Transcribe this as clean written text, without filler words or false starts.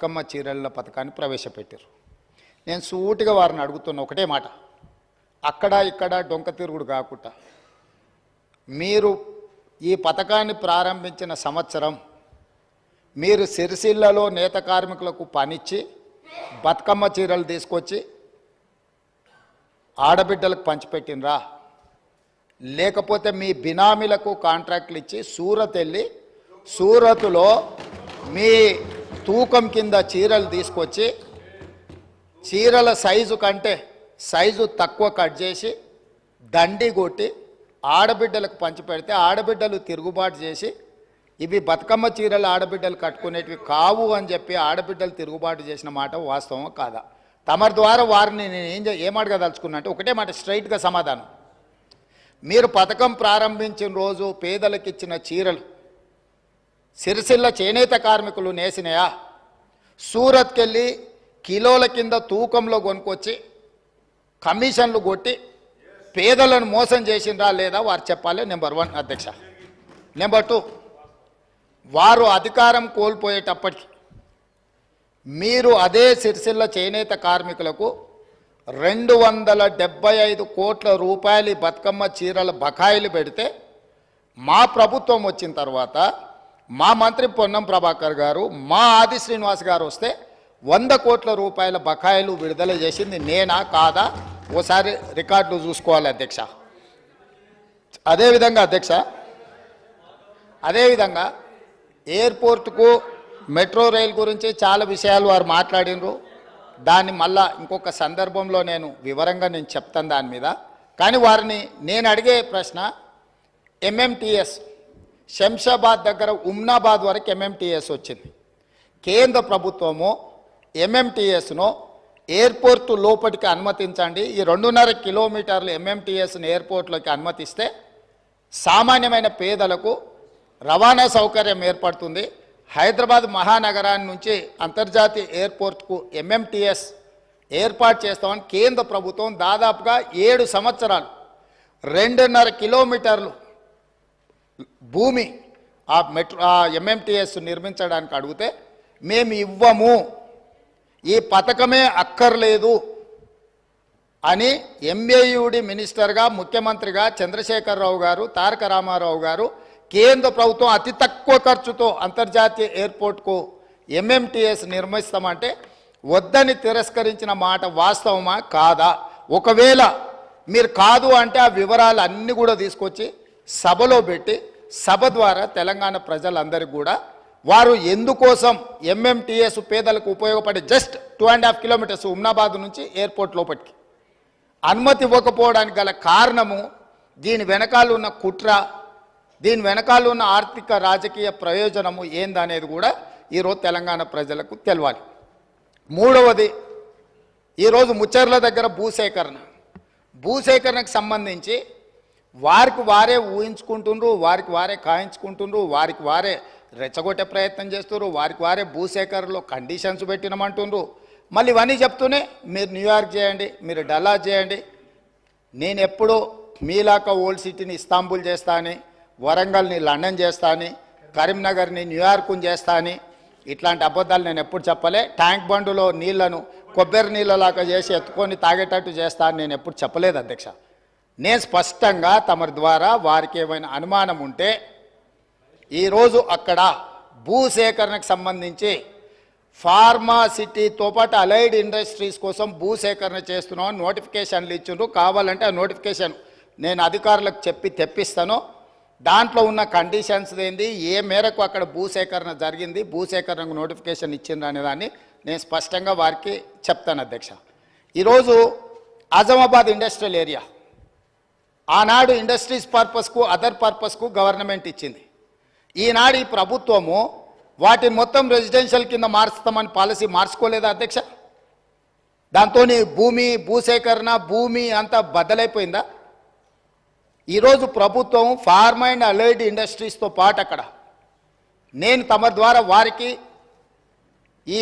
బతుకమ్మ చీరల పథకాన్ని ప్రవేశపెట్టారు. నేను సూటిగా వారిని అడుగుతున్న ఒకటే మాట, అక్కడ ఇక్కడ డొంక తిరుగుడు కాకుండా మీరు ఈ పథకాన్ని ప్రారంభించిన సంవత్సరం మీరు సిరిసిల్లలో నేత కార్మికులకు పనిచ్చి బతుకమ్మ చీరలు తీసుకొచ్చి ఆడబిడ్డలకు పంచిపెట్టినరా, లేకపోతే మీ బినామీలకు కాంట్రాక్ట్లు ఇచ్చి సూరత్ వెళ్ళి సూరత్లో మీ తూకం కింద చీరలు తీసుకొచ్చి చీరల సైజు కంటే సైజు తక్కువ కట్ చేసి దండి కొట్టి ఆడబిడ్డలకు పంచిపెడితే ఆడబిడ్డలు తిరుగుబాటు చేసి ఇవి బతుకమ్మ చీరలు ఆడబిడ్డలు కట్టుకునేటివి కావు అని చెప్పి ఆడబిడ్డలు తిరుగుబాటు చేసిన మాట వాస్తవం కాదా? తమరి ద్వారా వారిని నేను ఏమడగదలుచుకున్నా అంటే ఒకటే మాట, స్ట్రైట్గా సమాధానం. మీరు పథకం ప్రారంభించిన రోజు పేదలకు ఇచ్చిన చీరలు సిరిసిల్ల చేనేత కార్మికులు నేసినాయా? సూరత్కి వెళ్ళి కిలోల కింద తూకంలో కొనుక్కొచ్చి కమిషన్లు కొట్టి పేదలను మోసం చేసిండ్రా లేదా వారు చెప్పాలి. నెంబర్ 1 అధ్యక్ష. నెంబర్ 2, వారు అధికారం కోల్పోయేటప్పటికి మీరు అదే సిరిసిల్ల చేనేత కార్మికులకు 275 కోట్ల రూపాయలు బతుకమ్మ చీరల బకాయిలు పెడితే మా ప్రభుత్వం వచ్చిన తర్వాత మా మంత్రి పొన్నం ప్రభాకర్ గారు, మా ఆది శ్రీనివాస్ గారు వస్తే 100 కోట్ల రూపాయల బకాయిలు విడుదల చేసింది నేనా కాదా? ఓసారి రికార్డులు చూసుకోవాలి అధ్యక్ష. అదేవిధంగా ఎయిర్పోర్టుకు మెట్రో రైల్ గురించి చాలా విషయాలు వారు మాట్లాడినరు. దాన్ని మళ్ళా ఇంకొక సందర్భంలో నేను వివరంగా చెప్తాను దాని మీద. కానీ వారిని నేను అడిగే ప్రశ్న, ఎంఎంటీఎస్ శంషాబాద్ దగ్గర ఉమ్నాబాద్ వరకు ఎంఎంటీఎస్ వచ్చింది. కేంద్ర ప్రభుత్వము ఎంఎంటీఎస్ను ఎయిర్పోర్టు లోపలికి అనుమతించండి, ఈ 2.5 కిలోమీటర్లు ఎంఎంటీఎస్ను ఎయిర్పోర్ట్లోకి అనుమతిస్తే సామాన్యమైన పేదలకు రవాణా సౌకర్యం ఏర్పడుతుంది. హైదరాబాద్ మహానగరాన్ని నుంచి అంతర్జాతీయ ఎయిర్పోర్ట్కు ఎంఎంటీఎస్ ఏర్పాటు చేస్తామని కేంద్ర ప్రభుత్వం దాదాపుగా 7 సంవత్సరాలు 2.5 కిలోమీటర్లు భూమి ఆ ఎంఎంటీఎస్ నిర్మించడానికి అడిగితే మేము ఇవ్వము, ఈ పథకమే అక్కర్లేదు అని ఎంఏయుడి మినిస్టర్గా ముఖ్యమంత్రిగా చంద్రశేఖరరావు గారు, తారక రామారావు గారు కేంద్ర ప్రభుత్వం అతి తక్కువ ఖర్చుతో అంతర్జాతీయ ఎయిర్పోర్ట్కు ఎంఎంటీఎస్ నిర్మిస్తామంటే వద్దని తిరస్కరించిన మాట వాస్తవమా కాదా? ఒకవేళ మీరు కాదు అంటే ఆ వివరాలు అన్నీ కూడా తీసుకొచ్చి సభలో పెట్టి సభ ద్వారా తెలంగాణ ప్రజలందరికీ కూడా వారు ఎందుకోసం ఎంఎంటీఎస్ పేదలకు ఉపయోగపడే జస్ట్ 2.5 కిలోమీటర్స్ ఉమ్నాబాద్ నుంచి ఎయిర్పోర్ట్ లోపలికి అనుమతి ఇవ్వకపోవడానికి గల కారణము, దీని వెనకాల ఉన్న కుట్ర, దీని వెనకాల ఉన్న ఆర్థిక రాజకీయ ప్రయోజనము ఏందనేది కూడా ఈరోజు తెలంగాణ ప్రజలకు తెలవాలి. 3వది, ఈరోజు ముచ్చర్ల దగ్గర భూసేకరణకు సంబంధించి వారికి వారే ఊహించుకుంటుండ్రు, వారికి వారే కాయించుకుంటుండ్రు, వారికి వారే రెచ్చగొట్టే ప్రయత్నం చేస్తున్నారు, వారికి వారే భూసేకరణలో కండిషన్స్ పెట్టినమంటుండ్రు. మళ్ళీ ఇవన్నీ చెప్తూనే మీరు న్యూయార్క్ చేయండి, మీరు డల్లాస్ చేయండి, నేను ఎప్పుడూ మీలాక ఓల్డ్ సిటీని ఇస్తాంబుల్ చేస్తా అని, వరంగల్ని లండన్ చేస్తా అని, కరీంనగర్ని న్యూయార్క్ని చేస్తా అని ఇట్లాంటి అబద్ధాలు నేను ఎప్పుడు చెప్పలే. ట్యాంక్ బండులో నీళ్లను కొబ్బరి నీళ్ళలాగా చేసి ఎత్తుకొని తాగేటట్టు చేస్తా అని నేను ఎప్పుడు చెప్పలేదు అధ్యక్ష. నేను స్పష్టంగా తమరి ద్వారా వారికి ఏమైనా అనుమానం ఉంటే ఈరోజు అక్కడ భూసేకరణకు సంబంధించి ఫార్మాసిటీతో పాటు అలైడ్ ఇండస్ట్రీస్ కోసం భూసేకరణ చేస్తున్నామని నోటిఫికేషన్లు ఇచ్చిండ్రు. కావాలంటే ఆ నోటిఫికేషన్ నేను అధికారులకు చెప్పి తెప్పిస్తాను. దాంట్లో ఉన్న కండిషన్స్ ఏంది, ఏ మేరకు అక్కడ భూసేకరణ జరిగింది, భూసేకరణకు నోటిఫికేషన్ ఇచ్చిండ్రు అనేదాన్ని నేను స్పష్టంగా వారికి చెప్తాను అధ్యక్ష. ఈరోజు ఆజమాబాద్ ఇండస్ట్రియల్ ఏరియా ఆనాడు ఇండస్ట్రీస్ పర్పస్కు అదర్ పర్పస్కు గవర్నమెంట్ ఇచ్చింది. ఈనాడు ఈ ప్రభుత్వము వాటిని మొత్తం రెసిడెన్షియల్ కింద మార్చుతామని పాలసీ మార్చుకోలేదా అధ్యక్ష? దాంతో భూసేకరణ భూమి అంతా బద్దలైపోయిందా? ఈరోజు ప్రభుత్వం ఫార్మా అండ్ అలైడ్ ఇండస్ట్రీస్తో పాటు అక్కడ నేను తమ ద్వారా వారికి ఈ